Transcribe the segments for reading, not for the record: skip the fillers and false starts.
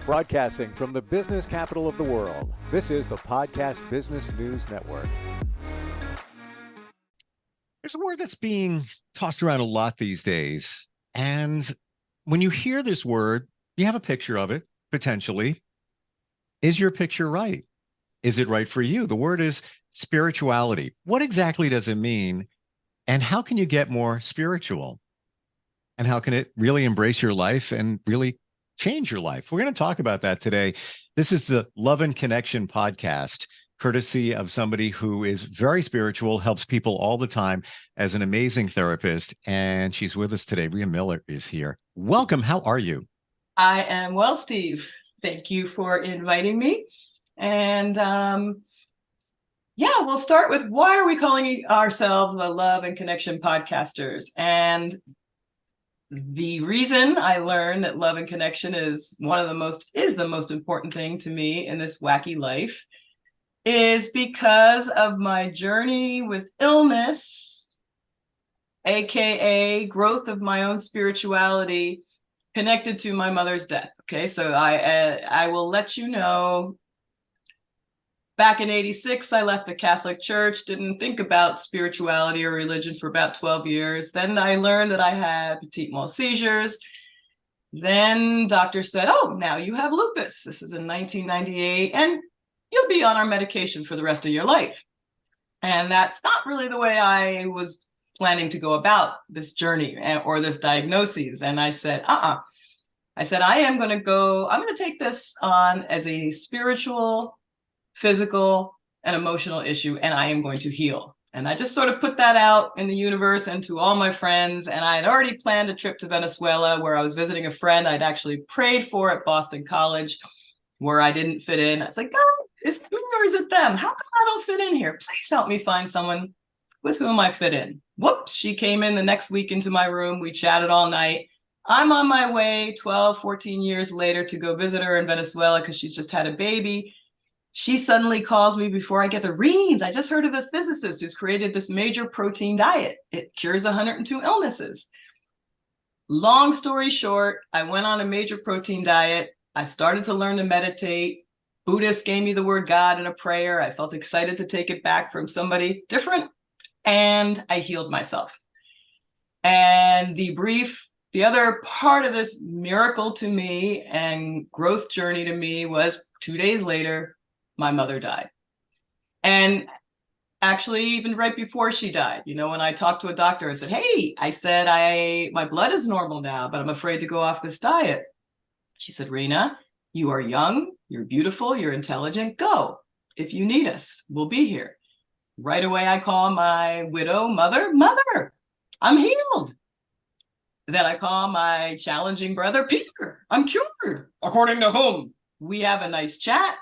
Broadcasting from the business capital of the world, this is the Podcast Business News Network. There's a word that's being tossed around a lot these days. And when you hear this word, you have a picture of it, potentially. Is your picture right? Is it right for you? The word is spirituality. What exactly does it mean? And how can you get more spiritual? And how can it really embrace your life and really change your life? We're going to talk about that today. This is the Love and Connection podcast, courtesy of somebody who is very spiritual, helps people all the time as an amazing therapist. And she's with us today. Rhena Miller is here. Welcome. How are you? I am well, Steve. Thank you for inviting me. And we'll start with, why are we calling ourselves the Love and Connection podcasters? And the reason I learned that love and connection is the most important thing to me in this wacky life is because of my journey with illness, aka growth of my own spirituality connected to my mother's death. Okay, so I will let you know. Back in 86, I left the Catholic Church, didn't think about spirituality or religion for about 12 years. Then I learned that I had petit mal seizures. Then doctors said, oh, now you have lupus. This is in 1998, and you'll be on our medication for the rest of your life. And that's not really the way I was planning to go about this journey or this diagnosis. And I said, I said, I'm going to take this on as a spiritual, physical, and emotional issue, and I am going to heal. And I just sort of put that out in the universe and to all my friends. And I had already planned a trip to Venezuela where I was visiting a friend I'd actually prayed for at Boston College, where I didn't fit in. I was like, God, is it me or is it them? How come I don't fit in here? Please help me find someone with whom I fit in. Whoops, she came in the next week into my room. We chatted all night. I'm on my way 12, 14 years later to go visit her in Venezuela because she's just had a baby. She suddenly calls me before I get the reins. I just heard of a physicist who's created this major protein diet. It cures 102 illnesses. Long story short, I went on a major protein diet. I started to learn to meditate. Buddhists gave me the word God in a prayer. I felt excited to take it back from somebody different, and I healed myself. And the other part of this miracle to me and growth journey to me was 2 days later, my mother died. And actually, even right before she died, when I talked to a doctor, I said, hey, my blood is normal now, but I'm afraid to go off this diet. She said, Rhena, you are young, you're beautiful, you're intelligent, go. If you need us, we'll be here. Right away, I call my widow mother, I'm healed. Then I call my challenging brother, Peter, I'm cured. According to whom? We have a nice chat.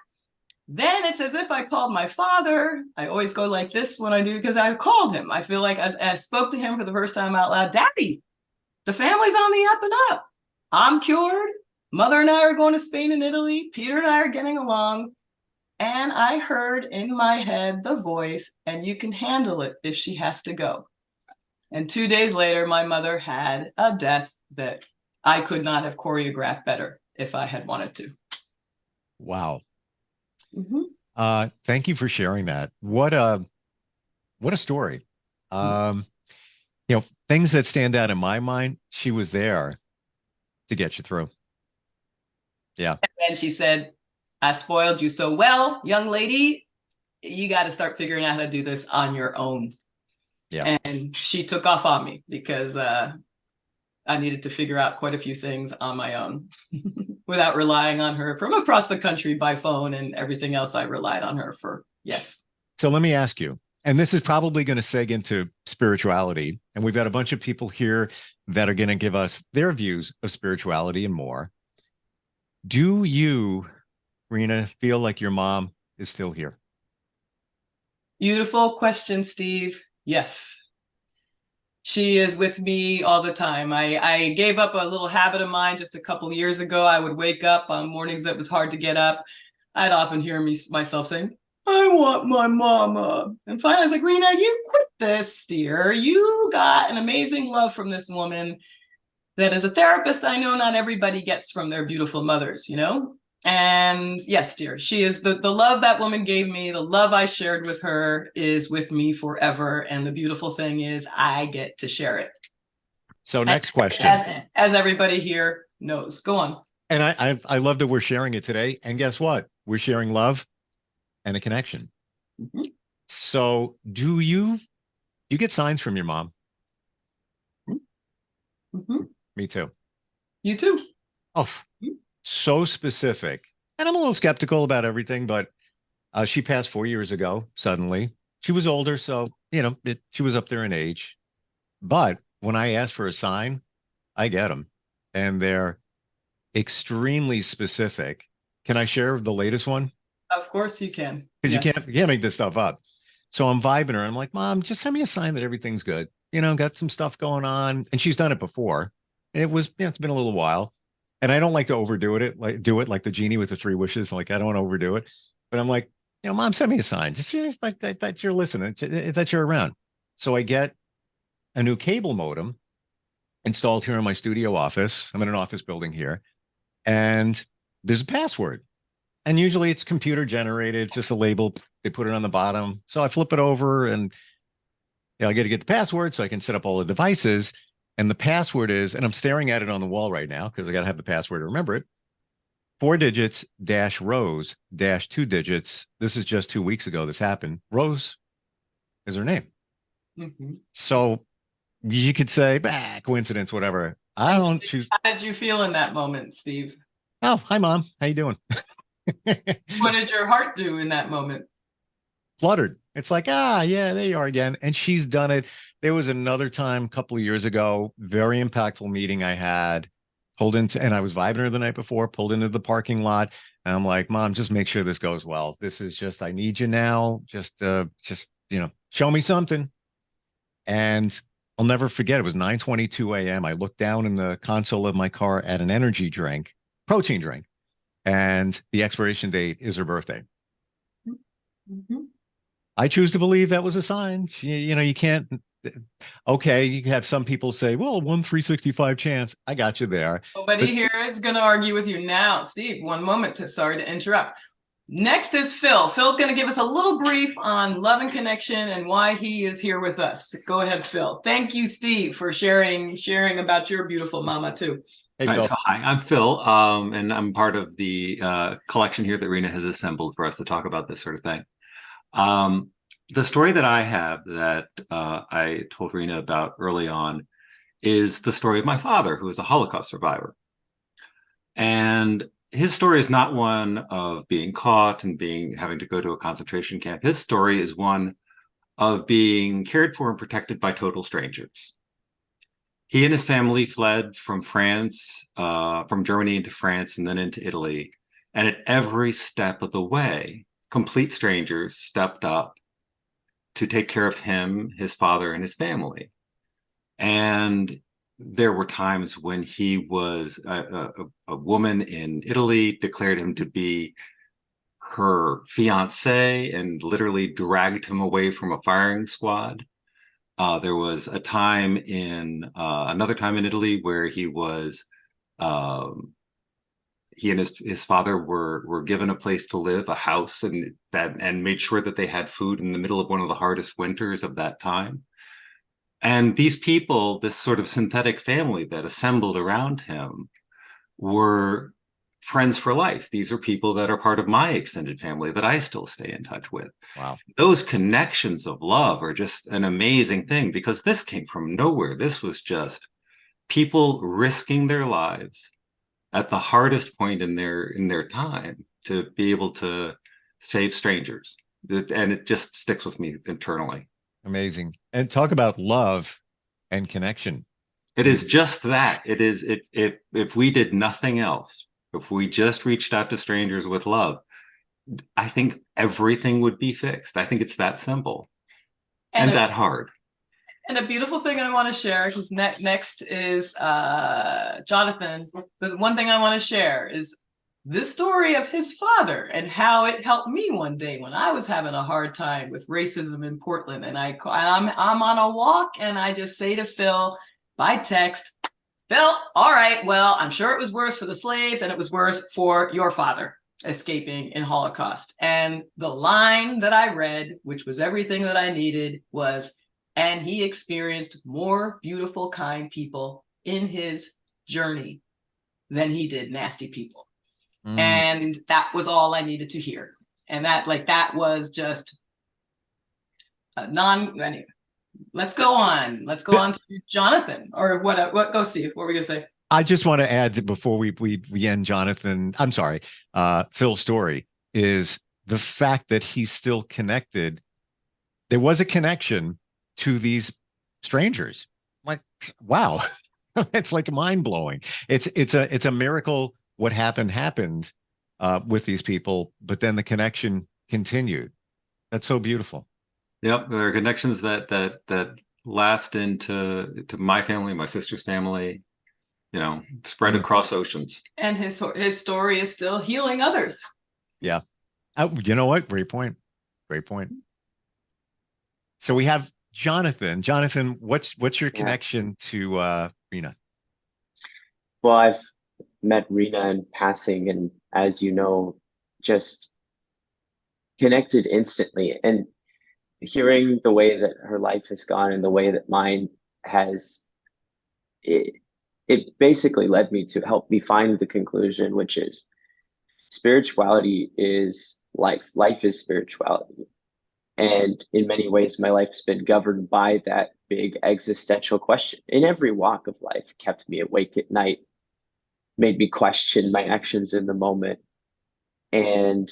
Then it's as if I called my father. I always go like this when I do, because I called him. I feel like I spoke to him for the first time out loud. Daddy, the family's on the up and up. I'm cured. Mother and I are going to Spain and Italy. Peter and I are getting along. And I heard in my head the voice, and you can handle it if she has to go. And 2 days later, my mother had a death that I could not have choreographed better if I had wanted to. Wow. Mm-hmm. Thank you for sharing that. What a story. Things that stand out in my mind, she was there to get you through. Yeah. And then she said, I spoiled you so well, young lady. You got to start figuring out how to do this on your own. Yeah. And she took off on me because I needed to figure out quite a few things on my own without relying on her from across the country by phone and everything else I relied on her for. Yes. So let me ask you, and this is probably going to seg into spirituality. And we've got a bunch of people here that are going to give us their views of spirituality and more. Do you, Rhena, feel like your mom is still here? Beautiful question, Steve. Yes. She is with me all the time. I gave up a little habit of mine just a couple of years ago. I would wake up on mornings that it was hard to get up. I'd often hear myself saying, I want my mama. And finally, I was like, Rhena, you quit this, dear. You got an amazing love from this woman that as a therapist, I know not everybody gets from their beautiful mothers, you know? And yes, dear, she is the love that woman gave me, the love I shared with her is with me forever. And the beautiful thing is I get to share it. So next question. As everybody here knows. Go on. And I love that we're sharing it today. And guess what? We're sharing love and a connection. Mm-hmm. So do you get signs from your mom? Mm-hmm. Me too. You too. Oh, so specific. And I'm a little skeptical about everything, but she passed 4 years ago, suddenly. She was older, so, she was up there in age. But when I ask for a sign, I get them. And they're extremely specific. Can I share the latest one? Of course you can. Because you can't make this stuff up. So I'm vibing her. I'm like, Mom, just send me a sign that everything's good. Got some stuff going on. And she's done it before. It's been a little while. And I don't like to overdo it, like the genie with the 3 wishes. Like, I don't want to overdo it. But I'm like, Mom, send me a sign. Just like that you're listening, that you're around. So I get a new cable modem installed here in my studio office. I'm in an office building here. And there's a password. And usually it's computer generated, it's just a label. They put it on the bottom. So I flip it over and I got to get the password so I can set up all the devices. And the password is, and I'm staring at it on the wall right now because I got to have the password to remember it. 4 digits dash Rose dash 2 digits. This is just 2 weeks ago. This happened. Rose is her name. Mm-hmm. So you could say, coincidence, whatever. I don't choose. How did you feel in that moment, Steve? Oh, hi, Mom. How you doing? What did your heart do in that moment? Fluttered. It's like, yeah, there you are again. And she's done it. There was another time a couple of years ago, very impactful meeting I had, and I was vibing her the night before, pulled into the parking lot. And I'm like, Mom, just make sure this goes well. This is just, I need you now. Just, show me something. And I'll never forget. It was 9:22 a.m. I looked down in the console of my car at an energy drink, protein drink, and the expiration date is her birthday. Mm-hmm. I choose to believe that was a sign. You can't. Okay, you can have some people say, well, 1/365 chance. I got you there. Nobody here is going to argue with you now. Steve, one moment. Sorry to interrupt. Next is Phil. Phil's going to give us a little brief on love and connection and why he is here with us. Go ahead, Phil. Thank you, Steve, for sharing about your beautiful mama too. Hey, Right, Phil. so hi, I'm Phil, and I'm part of the collection here that Rhena has assembled for us to talk about this sort of thing. The story that I have that I told Rhena about early on is the story of my father, who is a Holocaust survivor. And his story is not one of being caught and having to go to a concentration camp. His story is one of being cared for and protected by total strangers. He and his family fled from France, from Germany into France, and then into Italy. And at every step of the way, complete strangers stepped up to take care of him, his father, and his family. And there were times when he was a woman in Italy declared him to be her fiance and literally dragged him away from a firing squad. There was a time another time in Italy where he and his father were given a place to live, a house, and made sure that they had food in the middle of one of the hardest winters of that time. And these people, this sort of synthetic family that assembled around him, were friends for life. These are people that are part of my extended family that I still stay in touch with. Wow. Those connections of love are just an amazing thing because this came from nowhere. This was just people risking their lives at the hardest point in their time to be able to save strangers. And it just sticks with me internally. Amazing. And talk about love and connection. It is just that. It is if we did nothing else, if we just reached out to strangers with love, I think everything would be fixed. I think it's that simple and that hard. And a beautiful thing I want to share, because next is Jonathan. But one thing I want to share is this story of his father and how it helped me one day when I was having a hard time with racism in Portland. And I'm on a walk and I just say to Phil by text, Phil, all right, well, I'm sure it was worse for the slaves and it was worse for your father escaping in Holocaust. And the line that I read, which was everything that I needed, was, and he experienced more beautiful, kind people in his journey than he did nasty people. And that was all I needed to hear. And that was just a anyway, let's go on. Let's go on to Jonathan, or what go see. What were we gonna say? I just want to add before we end Jonathan, I'm sorry, Phil's story is the fact that he's still connected. There was a connection to these strangers. Like, wow, it's like mind blowing. It's a miracle. What happened with these people, but then the connection continued. That's so beautiful. Yep, there are connections that last into my family, my sister's family, spread across oceans. And his story is still healing others. Yeah. You know what? Great point. Great point. So we have Jonathan. Jonathan, what's your connection to Rhena? Well, I've met Rhena in passing, and as you know, just connected instantly. And hearing the way that her life has gone and the way that mine has, it basically led me to help me find the conclusion, which is spirituality is life. Life is spirituality. And in many ways, my life's been governed by that big existential question. In every walk of life, kept me awake at night, made me question my actions in the moment. And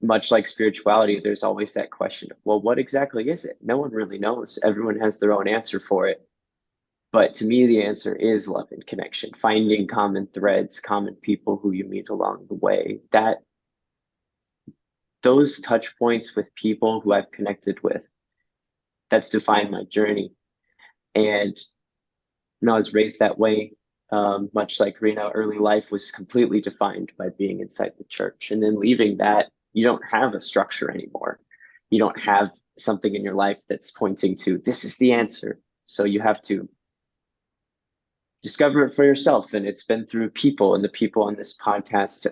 much like spirituality, there's always that question of, well, what exactly is it? No one really knows. Everyone has their own answer for it. But to me, the answer is love and connection, finding common threads, common people who you meet along the way. Those touch points with people who I've connected with, that's defined my journey. And I was raised that way, much like Rhena, early life was completely defined by being inside the church. And then leaving that, you don't have a structure anymore. You don't have something in your life that's pointing to, this is the answer. So you have to discover it for yourself. And it's been through people, and the people on this podcast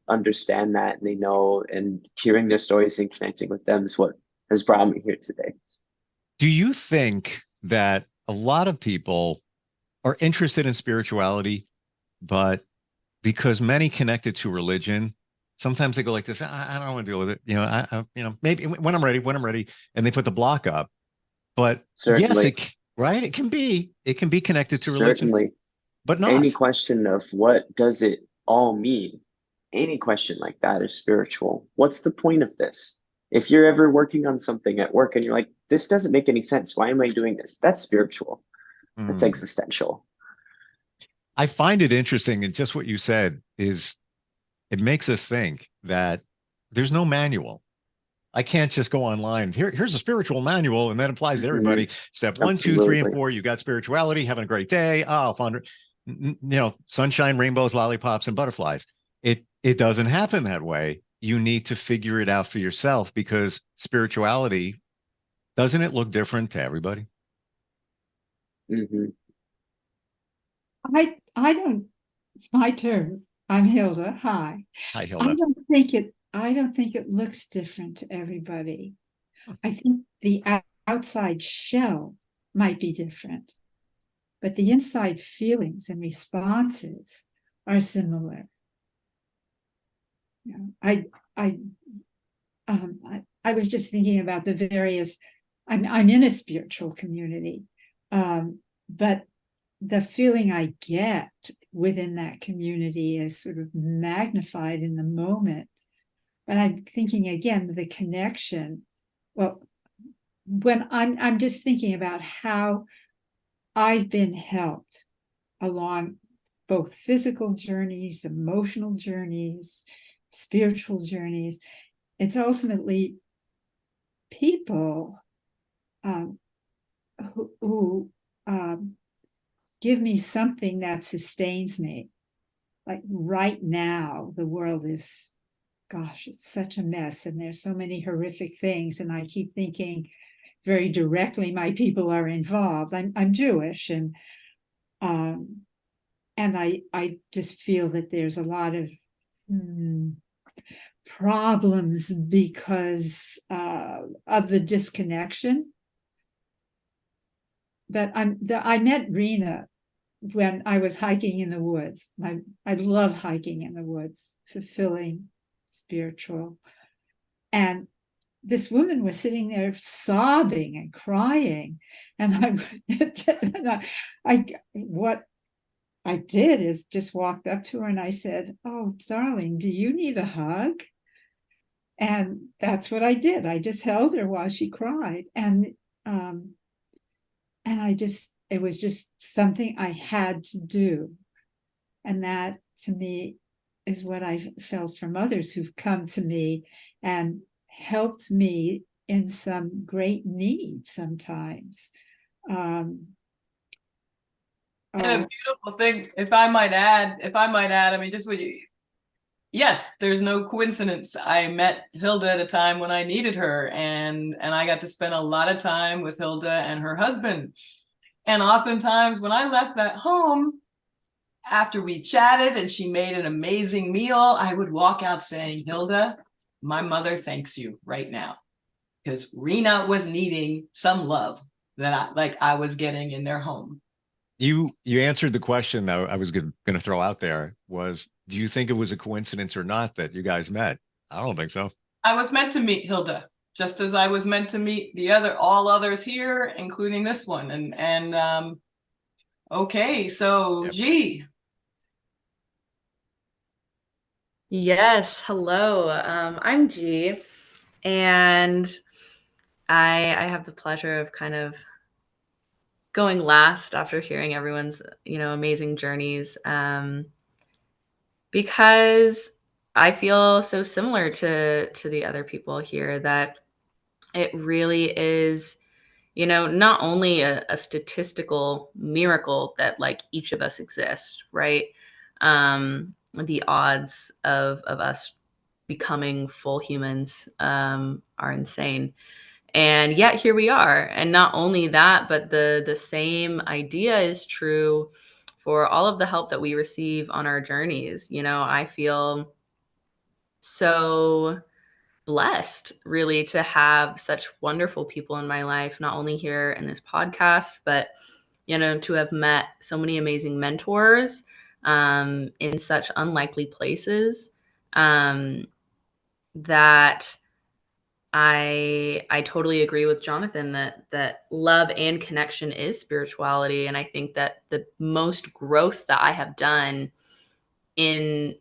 understand that, and they know, and hearing their stories and connecting with them is what has brought me here today. Do you think that a lot of people are interested in spirituality, but because many connected to religion, sometimes they go like this, I don't want to deal with it. Maybe when I'm ready, and they put the block up. But Certainly. yes, right? It can be connected to religion. Certainly. But not. Any question of what does it all mean? Any question like that is spiritual. What's the point of this? If you're ever working on something at work and you're like, this doesn't make any sense. Why am I doing this? That's spiritual. That's existential. I find it interesting, and just what you said is it makes us think that there's no manual. I can't just go online. Here's a spiritual manual, and that applies to everybody. Step 1, 2, 3, and 4. You got spirituality, having a great day. Oh, fun. Sunshine, rainbows, lollipops, and butterflies. It doesn't happen that way. You need to figure it out for yourself, because spirituality, doesn't it look different to everybody? Mm-hmm. I don't, it's my turn. I'm Hilda. Hi. Hi, Hilda. I don't think it looks different to everybody. I think the outside shell might be different, but the inside feelings and responses are similar. I was just thinking about the various. I'm in a spiritual community, but the feeling I get within that community is sort of magnified in the moment. But I'm thinking again, the connection. Well, when I'm just thinking about how I've been helped along both physical journeys, emotional journeys, spiritual journeys. It's ultimately people who give me something that sustains me. Like right now, the world is, gosh, it's such a mess, and there's so many horrific things. And I keep thinking very directly, my people are involved. I'm Jewish, and I just feel that there's a lot of problems because of the disconnection. But I met Rhena when I was hiking in the woods. I love hiking in the woods, fulfilling, spiritual. And this woman was sitting there sobbing and crying. And what I did is just walked up to her and I said, "Oh, darling, do you need a hug?" And that's what I did. I just held her while she cried. And it was just something I had to do. And that to me is what I've felt from others who've come to me and helped me in some great need sometimes. And a beautiful thing, if I might add, I mean, just what you, yes, there's no coincidence. I met Hilda at a time when I needed her, and I got to spend a lot of time with Hilda and her husband. And oftentimes when I left that home, after we chatted and she made an amazing meal, I would walk out saying, "Hilda, my mother thanks you right now, because Rhena was needing some love that I was getting in their home." You answered the question that I was going to throw out there was, do you think it was a coincidence or not that you guys met? I don't think so. I was meant to meet Hilda, just as I was meant to meet all others here, including this one. And okay, so Yep. G. Yes, hello. I'm G, and I have the pleasure of kind of going last after hearing everyone's, amazing journeys, because I feel so similar to the other people here that it really is, not only a statistical miracle that like each of us exist, right? The odds of us becoming full humans are insane. And yet here we are. And not only that, but the same idea is true for all of the help that we receive on our journeys. I feel so blessed really to have such wonderful people in my life, not only here in this podcast, but to have met so many amazing mentors in such unlikely places, that I totally agree with Jonathan that love and connection is spirituality. And I think that the most growth that I have done in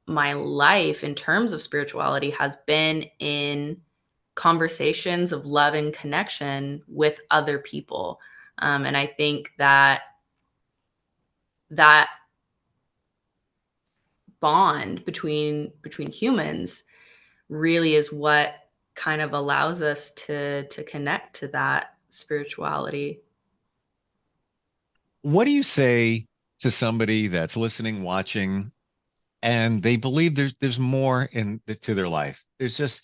my life in terms of spirituality has been in conversations of love and connection with other people. And I think that bond between humans really is what kind of allows us to connect to that spirituality. What do you say to somebody that's listening, watching, and they believe there's more to their life? There's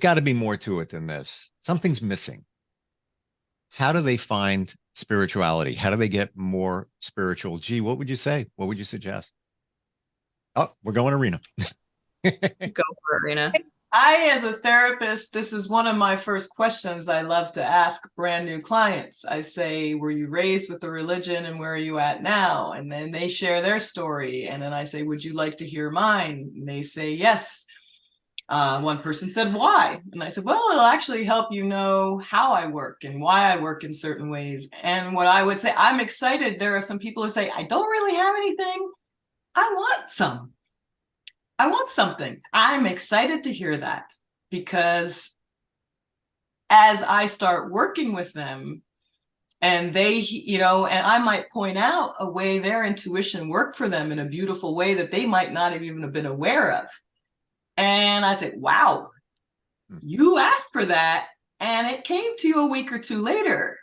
got to be more to it than this. Something's missing. How do they find spirituality? How do they get more spiritual? Gee, what would you say? What would you suggest? Oh, we're going to Rhena. Go for it, Rhena. As a therapist, this is one of my first questions I love to ask brand new clients. I say, were you raised with a religion and where are you at now? And then they share their story. And then I say, would you like to hear mine? And they say, yes. One person said, why? And I said, well, it'll actually help you know how I work and why I work in certain ways. And what I would say, I'm excited. There are some people who say, I don't really have anything. I want something. I'm excited to hear that, because as I start working with them and they, and I might point out a way their intuition worked for them in a beautiful way that they might not have even been aware of. And I say, wow, you asked for that and it came to you a week or two later.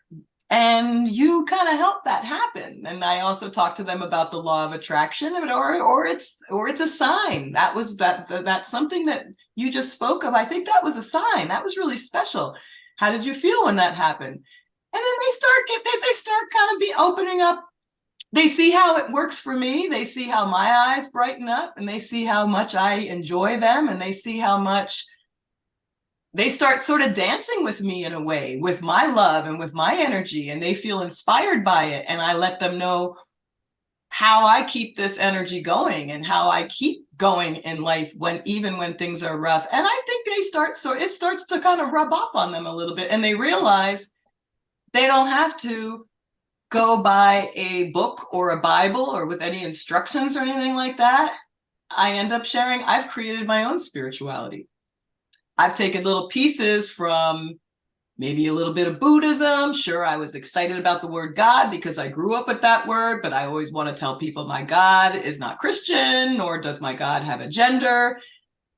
And you kind of help that happen. And I also talk to them about the law of attraction, or it's a sign. That's something that you just spoke of. I think that was a sign. That was really special. How did you feel when that happened? And then they start kind of opening up they see how it works for me. They see how my eyes brighten up, and they see how much I enjoy them, and they see how much they start sort of dancing with me in a way, with my love and with my energy, and they feel inspired by it. And I let them know how I keep this energy going and how I keep going in life even when things are rough. And I think it starts to kind of rub off on them a little bit, and they realize they don't have to go by a book or a Bible or with any instructions or anything like that. I end up sharing, I've created my own spirituality. I've taken little pieces from maybe a little bit of Buddhism. Sure, I was excited about the word God because I grew up with that word, but I always want to tell people my God is not Christian, nor does my God have a gender.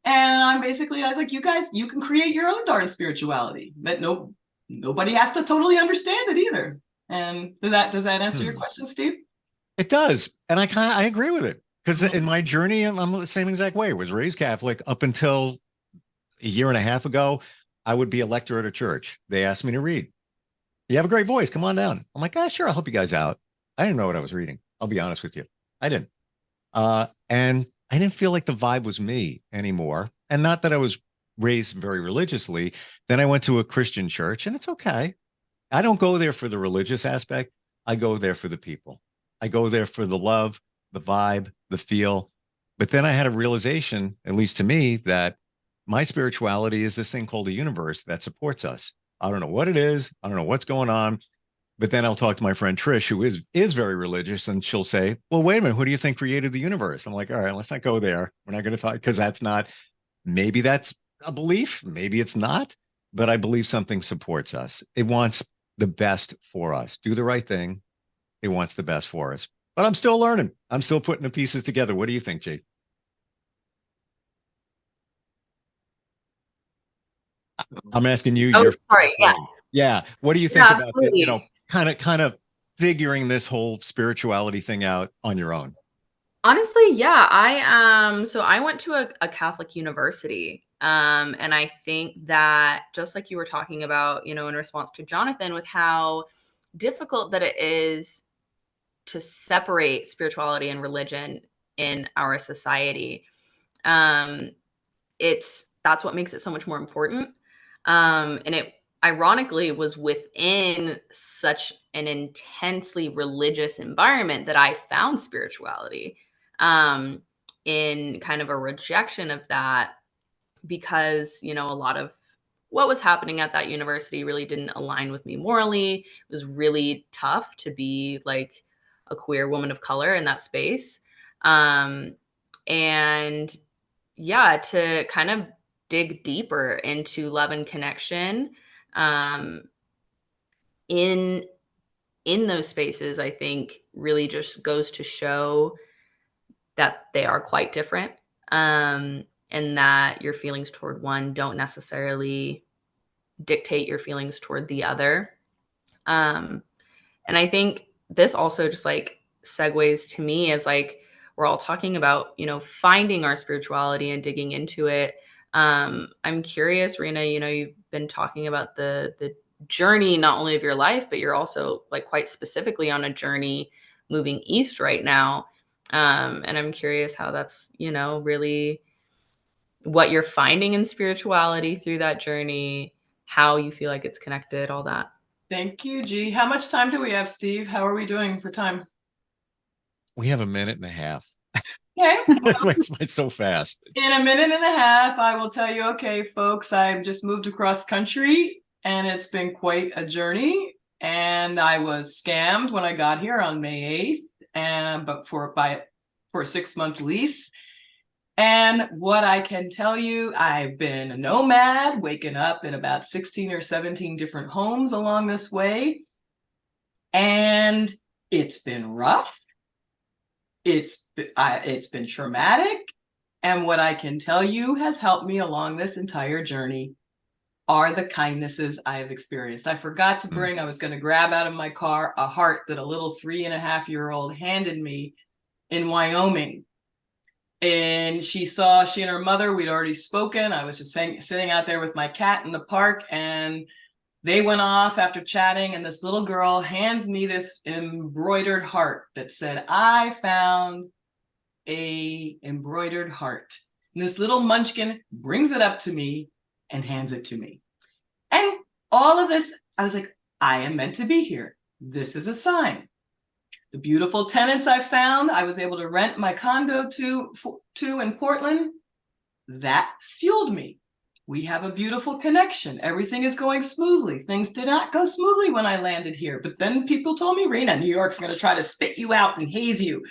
And I was like, you guys, you can create your own darn spirituality, but nobody has to totally understand it either. And does that answer your question, Steve? It does. And I agree with it, because in my journey, I'm the same exact way. I was raised Catholic up until a year and a half ago. I would be a lector at a church. They asked me to read. You have a great voice. Come on down. I'm like, sure. I'll help you guys out. I didn't know what I was reading. I'll be honest with you. I didn't. And I didn't feel like the vibe was me anymore. And not that I was raised very religiously. Then I went to a Christian church, and it's okay. I don't go there for the religious aspect. I go there for the people. I go there for the love, the vibe, the feel. But then I had a realization, at least to me, that my spirituality is this thing called a universe that supports us. I don't know what it is. I don't know what's going on. But then I'll talk to my friend Trish, who is very religious, and she'll say, well, wait a minute, who do you think created the universe? I'm like, all right, let's not go there. We're not going to talk, because maybe that's a belief. Maybe it's not. But I believe something supports us. It wants the best for us. Do the right thing. It wants the best for us. But I'm still learning. I'm still putting the pieces together. What do you think, Jake? I'm asking you. Oh, sorry. Yeah. Yeah. What do you think about absolutely. kind of figuring this whole spirituality thing out on your own? Honestly, yeah. So I went to a Catholic university. And I think that, just like you were talking about, in response to Jonathan, with how difficult that it is to separate spirituality and religion in our society. That's what makes it so much more important. And it ironically was within such an intensely religious environment that I found spirituality, in kind of a rejection of that, because, a lot of what was happening at that university really didn't align with me morally. It was really tough to be like a queer woman of color in that space. And yeah, to kind of dig deeper into love and connection, in those spaces, I think really just goes to show that they are quite different, and that your feelings toward one don't necessarily dictate your feelings toward the other. And I think this also just like segues to me as like we're all talking about, finding our spirituality and digging into it. I'm curious, Rhena, you've been talking about the journey not only of your life, but you're also like quite specifically on a journey moving east right now. And I'm curious how that's, really what you're finding in spirituality through that journey, how you feel like it's connected, all that. Thank you, G. How much time do we have, Steve? How are we doing for time? We have a minute and a half. Okay. It went so fast. In a minute and a half, I will tell you, okay, folks, I've just moved across country, and it's been quite a journey. And I was scammed when I got here on May 8th, but for a 6-month lease. And what I can tell you, I've been a nomad, waking up in about 16 or 17 different homes along this way. And it's been rough. It's been traumatic. And what I can tell you has helped me along this entire journey are the kindnesses I have experienced. I forgot to bring, I was going to grab out of my car a heart that a little 3.5-year-old handed me in Wyoming. And she and her mother, we'd already spoken. I was just sitting out there with my cat in the park, and They went off after chatting, and this little girl hands me this embroidered heart that said, "I found a embroidered heart." And this little munchkin brings it up to me and hands it to me. And all of this, I was like, I am meant to be here. This is a sign. The beautiful tenants I found, I was able to rent my condo to in Portland. That fueled me. We have a beautiful connection. Everything is going smoothly. Things did not go smoothly when I landed here. But then people told me, "Rhena, New York's going to try to spit you out and haze you."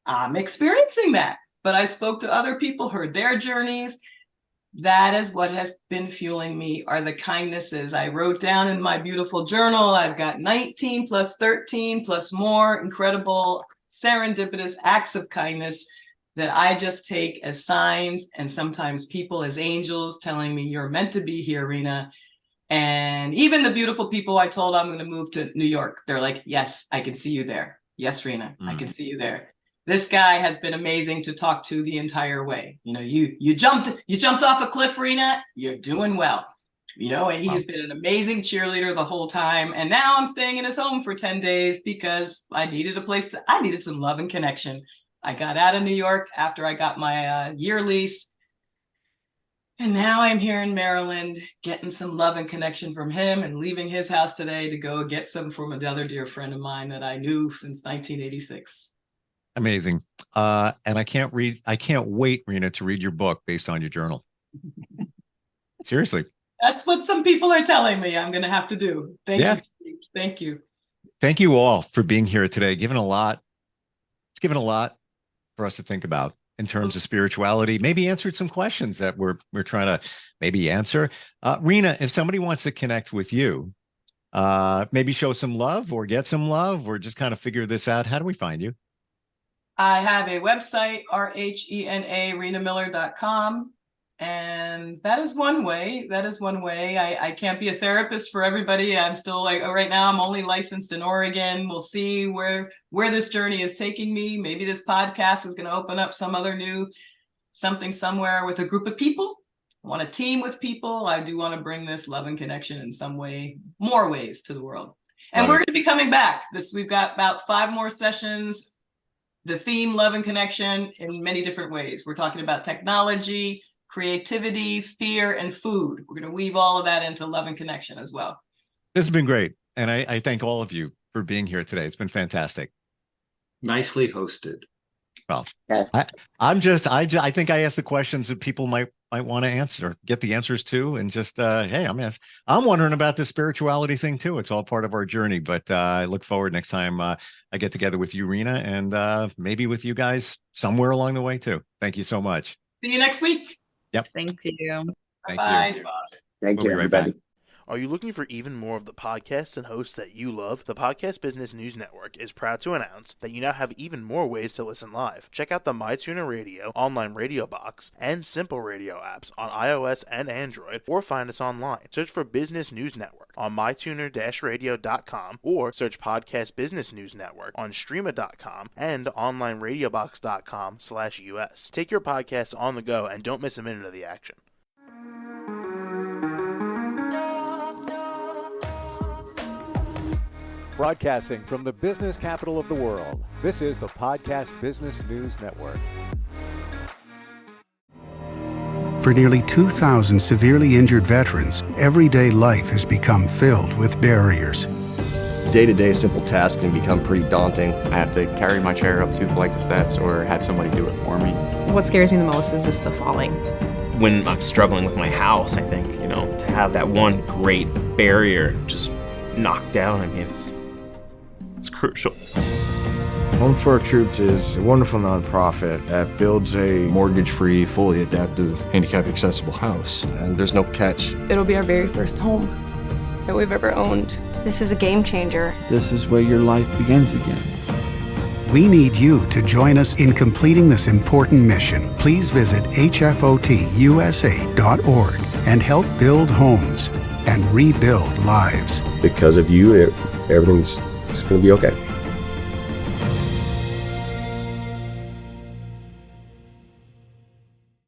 I'm experiencing that. But I spoke to other people, heard their journeys. That is what has been fueling me, are the kindnesses. I wrote down in my beautiful journal, I've got 19 plus 13 plus more incredible serendipitous acts of kindness that I just take as signs, and sometimes people as angels telling me, "You're meant to be here, Rhena." And even the beautiful people I told I'm going to move to New York, they're like, "Yes, I can see you there. Yes, Rhena, I can see you there." This guy has been amazing to talk to the entire way. You jumped off a cliff, Rhena. You're doing well. And he's been an amazing cheerleader the whole time. And now I'm staying in his home for 10 days because I needed I needed some love and connection. I got out of New York after I got my year lease. And now I'm here in Maryland getting some love and connection from him, and leaving his house today to go get some from another dear friend of mine that I knew since 1986. Amazing. And I can't wait, Rhena, to read your book based on your journal. Seriously. That's what some people are telling me I'm going to have to do. Thank you. Thank you. Thank you all for being here today. It's given a lot for us to think about in terms of spirituality. Maybe answered some questions that we're trying to maybe answer. Rhena, if somebody wants to connect with you, maybe show some love or get some love or just kind of figure this out, how do we find you? I have a website, rhenamiller.com. And that is one way. I can't be a therapist for everybody. I'm still right now, I'm only licensed in Oregon. We'll see where this journey is taking me. Maybe this podcast is going to open up some other new something somewhere with a group of people. I want to team with people. I do want to bring this love and connection in some way, more ways to the world. And we're going to be coming back. We've got about 5 more sessions. The theme, love and connection, in many different ways. We're talking about technology, creativity, fear, and food. We're going to weave all of that into love and connection as well. This has been great. And I thank all of you for being here today. It's been fantastic. Nicely hosted. Well, Yes. I think I asked the questions that people might want to answer, get the answers to, and just, hey, I'm wondering about the spirituality thing too. It's all part of our journey, but I look forward next time I get together with you, Rhena, and maybe with you guys somewhere along the way too. Thank you so much. See you next week. Yep. Thank you. Thank Bye. you. Thank We'll you, be right everybody. back. Are you looking for even more of the podcasts and hosts that you love? The Podcast Business News Network is proud to announce that you now have even more ways to listen live. Check out the MyTuner Radio, online radio box, and Simple Radio apps on iOS and Android, or find us online. Search for Business News Network on mytuner-radio.com, or search Podcast Business News Network on streama.com and onlineradiobox.com/US. Take your podcast on the go and don't miss a minute of the action. Broadcasting from the business capital of the world, this is the Podcast Business News Network. For nearly 2,000 severely injured veterans, everyday life has become filled with barriers. Day-to-day simple tasks can become pretty daunting. I have to carry my chair up 2 flights of steps or have somebody do it for me. What scares me the most is just the falling. When I'm struggling with my house, I think, to have that one great barrier just knocked down, it's crucial. Home for Our Troops is a wonderful nonprofit that builds a mortgage-free, fully adaptive, handicap-accessible house. And there's no catch. It'll be our very first home that we've ever owned. This is a game changer. This is where your life begins again. We need you to join us in completing this important mission. Please visit hfotusa.org and help build homes and rebuild lives. Because of you, everything's going to be okay.